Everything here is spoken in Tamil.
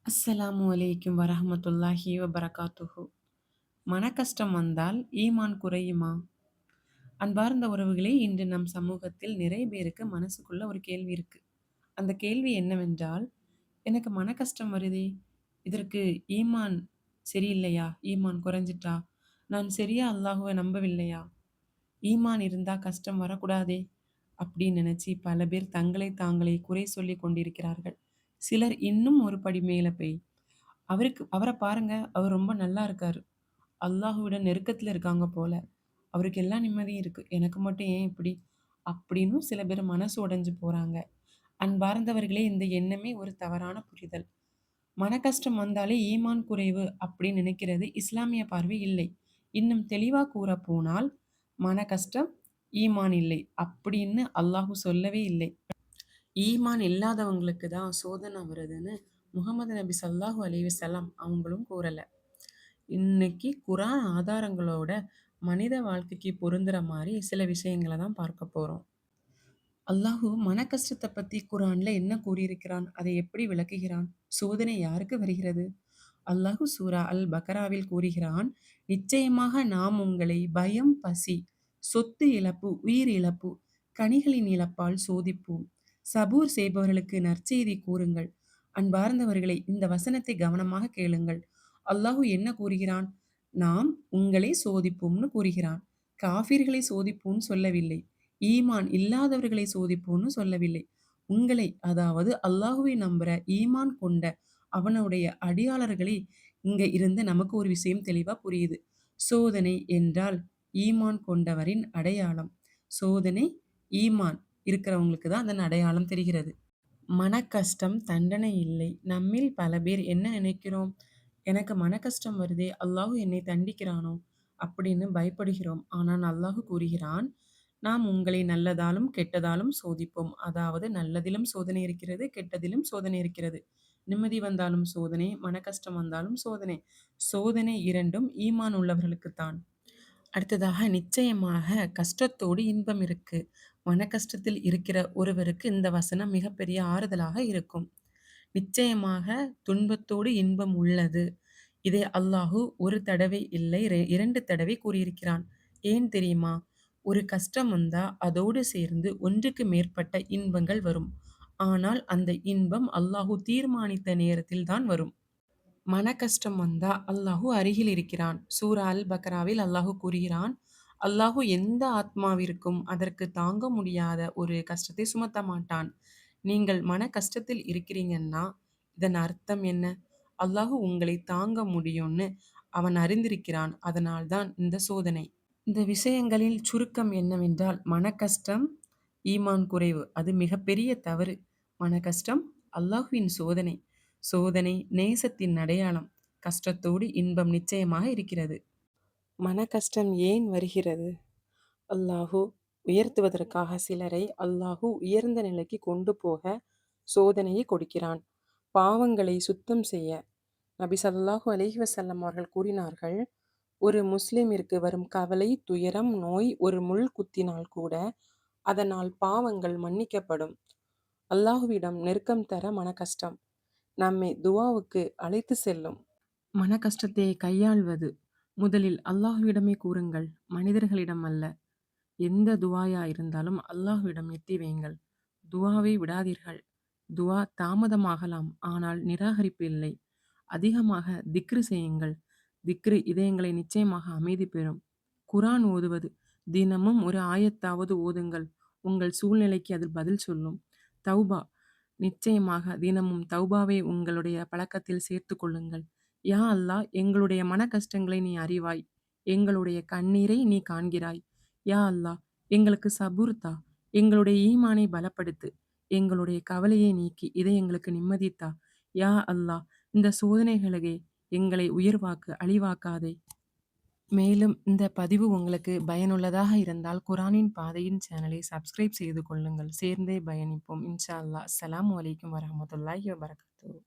அஸ்ஸலாமு அலைக்கும் வரஹ்மத்துல்லாஹி வபரகாத்துஹு. மனக்கஷ்டம் வந்தால் ஈமான் குறையுமா? அன்பார்ந்த உறவுகளே, இன்று நம் சமூகத்தில் நிறைய பேருக்கு மனசுக்குள்ள ஒரு கேள்வி இருக்கு. அந்த கேள்வி என்னவென்றால், எனக்கு மனக்கஷ்டம் வருதே, இதற்கு ஈமான் சரியில்லையா? ஈமான் குறைஞ்சிட்டா? நான் சரியா அல்லாஹுவ நம்பவில்லையா? ஈமான் இருந்தா கஷ்டம் வரக்கூடாதே! அப்படின்னு நினைச்சு பல பேர் தங்களை தாங்களே குறை சொல்லிக் கொண்டிருக்கிறார்கள். சிலர் இன்னும் ஒரு படி மேல போய் அவர பாருங்க. அவர் ரொம்ப நல்லா இருக்காரு. அல்லாஹ்விட நெருக்கத்துல இருக்காங்க போல. அவருக்கு எல்லா நிம்மதியும் இருக்கு. எனக்கு மட்டும் ஏன் இப்படி? அப்படின்னும் சில பேர் மனசு உடைஞ்சு போறாங்க. அன்பார்ந்தவர்களே, இந்த எண்ணமே ஒரு தவறான புரிதல். மன கஷ்டம் வந்தாலே ஈமான் குறைவு அப்படின்னு நினைக்கிறது இஸ்லாமிய பார்வை இல்லை. இன்னும் தெளிவா கூறப்போனால், மன கஷ்டம் ஈமான் இல்லை அப்படின்னு அல்லாஹ் சொல்லவே இல்லை. ஈமான் இல்லாதவங்களுக்கு தான் சோதனை வருதுன்னு முகமது நபி ஸல்லல்லாஹு அலைஹி வஸல்லம் அவங்களும் கூறல. இன்னைக்கு குர்ஆன் ஆதாரங்களோட மனித வாழ்க்கைக்கு பொருந்துற மாரி சில விஷயங்கள தான் பார்க்க போறோம். அல்லாஹ் மன கஷ்டத்த பத்தி குர்ஆன்ல என்ன கூறியிருக்கிறான்? அதை எப்படி விளக்குகிறான்? சோதனை யாருக்கு வருகிறது? அல்லாஹ் சூரா அல் பக்ராவில் கூறுகிறான், நிச்சயமாக நாம் உங்களை பயம், பசி, சொத்து இழப்பு, உயிர் இழப்பு, கனிகளின் இழப்பால் சோதிப்போம். சபூர் செய்பவர்களுக்கு நற்செய்தி கூறுங்கள். அன்பார்ந்தவர்களை, இந்த வசனத்தை கவனமாக கேளுங்கள். அல்லாஹ் என்ன கூறுகிறான்? நாம் உங்களை சோதிப்போம்னு கூறுகிறான். காஃபிர்களை சோதிப்போம்னு சொல்லவில்லை. ஈமான் இல்லாதவர்களை சோதிப்போம்னு சொல்லவில்லை. உங்களை, அதாவது அல்லாஹுவை நம்புற ஈமான் கொண்ட அவனுடைய அடியாளர்களே, இங்க இருந்து நமக்கு ஒரு விஷயம் தெளிவா புரியுது. சோதனை என்றால் ஈமான் கொண்டவரின் அடையாளம். சோதனை, ஈமான் இருக்கிறவங்களுக்கு தான் அதன் அடையாளம் தெரிகிறது. மனக்கஷ்டம் தண்டனை இல்லை. நம்மில் பல பேர் என்ன நினைக்கிறோம்? எனக்கு மனக்கஷ்டம் வருதே, அல்லாஹ் என்னை தண்டிக்கிறானோ அப்படின்னு பயப்படுகிறோம். ஆனால் அல்லாஹ் கூறுகிறான், நாம் உங்களை நல்லதாலும் கெட்டதாலும் சோதிப்போம். அதாவது நல்லதிலும் சோதனை இருக்கிறது, கெட்டதிலும் சோதனை இருக்கிறது. நிம்மதி வந்தாலும் சோதனை, மனக்கஷ்டம் வந்தாலும் சோதனை. சோதனை இரண்டும் ஈமான் உள்ளவர்களுக்குத்தான். அடுத்ததாக, நிச்சயமாக கஷ்டத்தோடு இன்பம் இருக்கு. மன கஷ்டத்தில் இருக்கிற ஒருவருக்கு இந்த வசனம் மிகப்பெரிய ஆறுதலாக இருக்கும். நிச்சயமாக துன்பத்தோடு இன்பம் உள்ளது. இதை அல்லாஹு ஒரு தடவை இல்லை, 2 தடவை கூறியிருக்கிறான். ஏன் தெரியுமா? ஒரு கஷ்டம் வந்தா அதோடு சேர்ந்து ஒன்றுக்கு மேற்பட்ட இன்பங்கள் வரும். ஆனால் அந்த இன்பம் அல்லாஹு தீர்மானித்த நேரத்தில் தான் வரும். மன கஷ்டம் வந்தா அல்லாஹு அருகில் இருக்கிறான். சூரா அல் பக்ராவில் அல்லாஹு கூறுகிறான், அல்லாஹு எந்த ஆத்மாவிற்கும் அதற்கு தாங்க முடியாத ஒரு கஷ்டத்தை சுமத்த மாட்டான். நீங்கள் மன கஷ்டத்தில் இருக்கிறீங்கன்னா, இதன் அர்த்தம் என்ன? அல்லாஹு உங்களை தாங்க முடியும்னு அவன் அறிந்திருக்கிறான். அதனால்தான் இந்த சோதனை. இந்த விஷயங்களில் சுருக்கம் என்னவென்றால், மன கஷ்டம் ஈமான் குறைவு. அது மிகப்பெரிய தவறு. மன கஷ்டம் அல்லாஹ்வின் சோதனை. சோதனை நேசத்தின் அடையாளம். கஷ்டத்தோடு இன்பம் நிச்சயமாக இருக்கிறது. மன கஷ்டம் ஏன் வருகிறது? அல்லாஹு உயர்த்துவதற்காக சிலரை அல்லாஹு உயர்ந்த நிலைக்கு கொண்டு போக சோதனையை கொடுக்கிறான். பாவங்களை சுத்தம் செய்ய நபி ஸல்லல்லாஹு அலைஹி வஸல்லம் அவர்கள் கூறினார்கள், ஒரு முஸ்லிமிற்கு வரும் கவலை, துயரம், நோய் ஒரு முள் குத்தினால் கூட அதனால் பாவங்கள் மன்னிக்கப்படும். அல்லாஹுவிடம் நெருக்கம் தர மன கஷ்டம் நம்மை துஆவுக்கு அழைத்து செல்லும். மன கஷ்டத்தை கையாள்வது முதலில் அல்லாஹ்விடமே கூறுங்கள், மனிதர்களிடம் அல்ல. எந்த துஆயா இருந்தாலும் அல்லாஹ்விடம் எத்தி வையுங்கள். துஆவை விடாதீர்கள். துஆ தாமதமாகலாம், ஆனால் நிராகரிப்பு இல்லை. அதிகமாக திக்ரு செய்யுங்கள். திக்ரு இதயங்களை நிச்சயமாக அமைதி பெறும். குர்ஆன் ஓதுவது, தினமும் ஒரு ஆயத்தாவது ஓதுங்கள். உங்கள் சூழ்நிலைக்கு அது பதில் சொல்லும். தௌபா, நிச்சயமாக தினமும் தௌபாவை உங்களுடைய பழக்கத்தில் சேர்த்துக் கொள்ளுங்கள். யா அல்லாஹ், எங்களுடைய மன கஷ்டங்களை நீ அறிவாய். எங்களுடைய கண்ணீரை நீ காண்கிறாய். யா அல்லாஹ், எங்களுக்கு சபூர் தா. எங்களுடைய ஈமானை பலப்படுத்து. எங்களுடைய கவலையை நீக்கி இதயங்களுக்கு நிம்மதி தா. யா அல்லாஹ், இந்த சோதனைகளே எங்களை உயர்வாக்கு, அழிவாக்காதே. மேலும் இந்த பதிவு உங்களுக்கு பயனுள்ளதாக இருந்தால் குர்ஆனின் பாதையின் சேனலை சப்ஸ்கிரைப் செய்து கொள்ளுங்கள். சேர்ந்தே பயணிப்போம். இன்ஷா அல்லாஹ். அஸ்ஸலாமு அலைக்கும் வரஹ்மத்துல்லாஹி வபரகாத்துஹு.